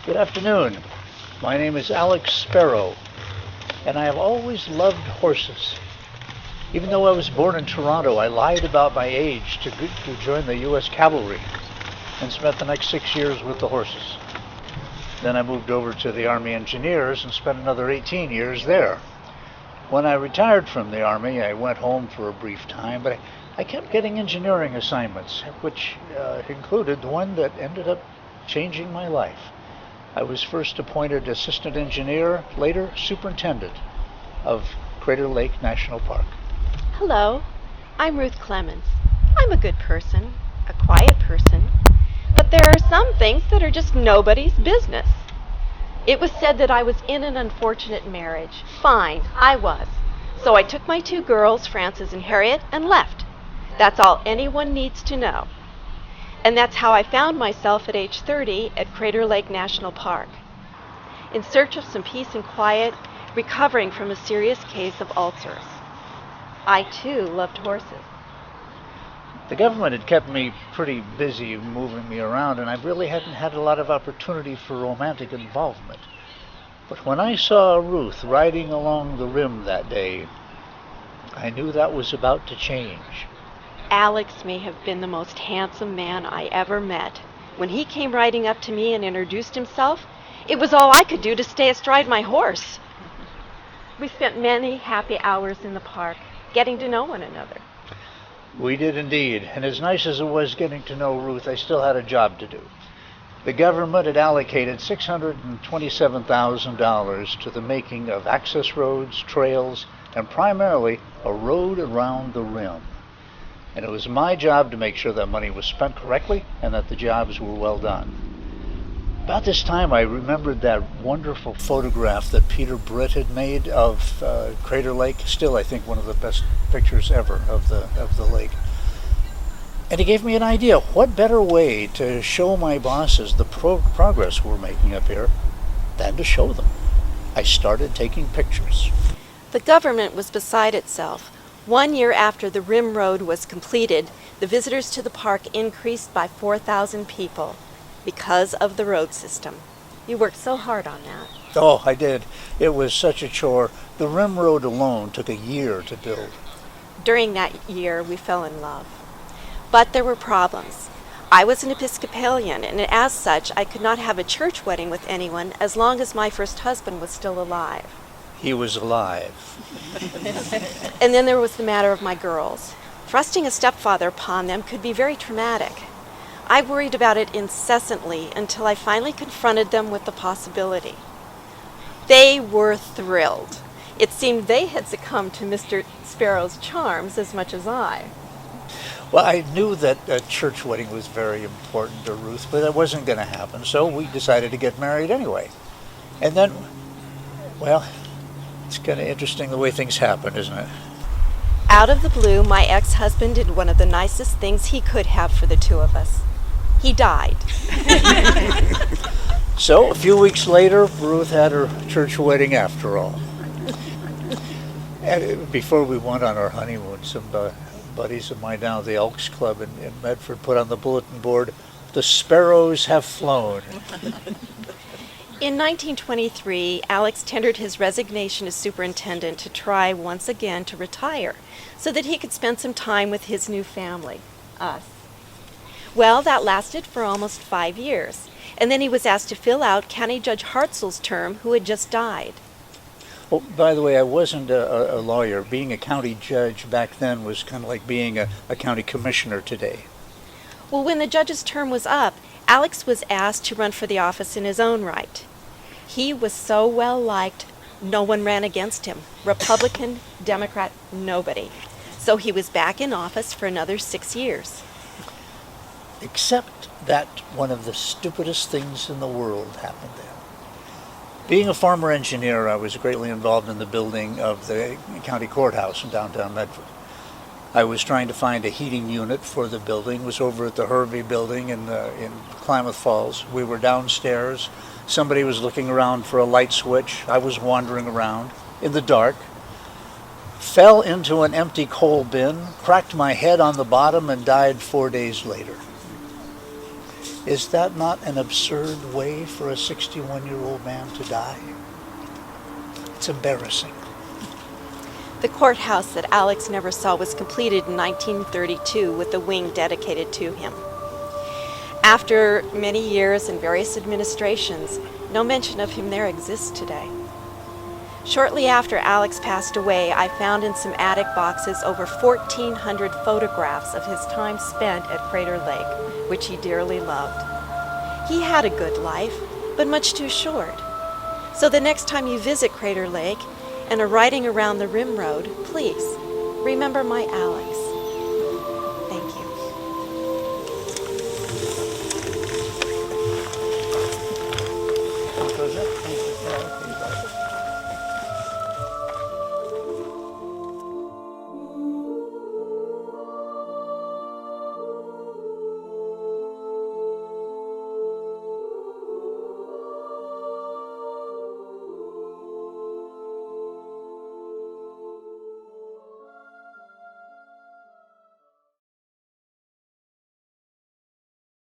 Good afternoon. My name is Alex Sparrow, and I have always loved horses. Even though I was born in Toronto, I lied about my age to join the U.S. Cavalry and spent the next 6 years with the horses. Then I moved over to the Army Engineers and spent another 18 years there. When I retired from the Army, I went home for a brief time, but I kept getting engineering assignments, which included one that ended up changing my life. I was first appointed assistant engineer, later superintendent of Crater Lake National Park. Hello, I'm Ruth Clemens. I'm a good person, a quiet person, but there are some things that are just nobody's business. It was said that I was in an unfortunate marriage. Fine, I was. So I took my 2 girls, Frances and Harriet, and left. That's all anyone needs to know. And that's how I found myself at age 30 at Crater Lake National Park, in search of some peace and quiet, recovering from a serious case of ulcers. I, too, loved horses. The government had kept me pretty busy moving me around, and I really hadn't had a lot of opportunity for romantic involvement. But when I saw Ruth riding along the rim that day, I knew that was about to change. Alex may have been the most handsome man I ever met. When he came riding up to me and introduced himself, it was all I could do to stay astride my horse. We spent many happy hours in the park, getting to know one another. We did indeed, and as nice as it was getting to know Ruth, I still had a job to do. The government had allocated $627,000 to the making of access roads, trails, and primarily a road around the rim. And it was my job to make sure that money was spent correctly and that the jobs were well done. About this time, I remembered that wonderful photograph that Peter Britt had made of Crater Lake. Still, I think, one of the best pictures ever of the lake. And he gave me an idea. What better way to show my bosses the progress we're making up here than to show them? I started taking pictures. The government was beside itself. 1 year after the rim road was completed, the visitors to the park increased by 4,000 people because of the road system. You worked so hard on that. Oh, I did. It was such a chore. The rim road alone took a year to build. During that year, we fell in love. But there were problems. I was an Episcopalian, and as such, I could not have a church wedding with anyone as long as my first husband was still alive. He was alive. And then there was the matter of my girls. Thrusting a stepfather upon them could be very traumatic. I worried about it incessantly until I finally confronted them with the possibility. They were thrilled. It seemed they had succumbed to Mr. Sparrow's charms as much as I. Well, I knew that a church wedding was very important to Ruth, but it wasn't going to happen, so we decided to get married anyway. And then, well, it's kind of interesting the way things happen, isn't it? Out of the blue, my ex-husband did one of the nicest things he could have for the 2 of us. He died. So, a few weeks later, Ruth had her church wedding after all. And before we went on our honeymoon, some buddies of mine down at the Elks Club in Medford put on the bulletin board, "The Sparrows have flown." In 1923, Alex tendered his resignation as superintendent to try once again to retire so that he could spend some time with his new family, us. Well, that lasted for almost 5 years, and then he was asked to fill out County Judge Hartzell's term, who had just died. Oh, by the way, I wasn't a lawyer. Being a county judge back then was kind of like being a county commissioner today. Well, when the judge's term was up, Alex was asked to run for the office in his own right. He was so well liked, no one ran against him. Republican, Democrat, nobody. So he was back in office for another 6 years. Except that one of the stupidest things in the world happened then. Being a former engineer, I was greatly involved in the building of the county courthouse in downtown Medford. I was trying to find a heating unit for the building. It was over at the Hervey building in Klamath Falls. We were downstairs. Somebody was looking around for a light switch. I was wandering around in the dark, fell into an empty coal bin, cracked my head on the bottom, and died 4 days later. Is that not an absurd way for a 61-year-old man to die? It's embarrassing. The courthouse that Alex never saw was completed in 1932 with a wing dedicated to him. After many years and various administrations, no mention of him there exists today. Shortly after Alex passed away, I found in some attic boxes over 1,400 photographs of his time spent at Crater Lake, which he dearly loved. He had a good life, but much too short. So the next time you visit Crater Lake and are riding around the rim road, please remember my Alex.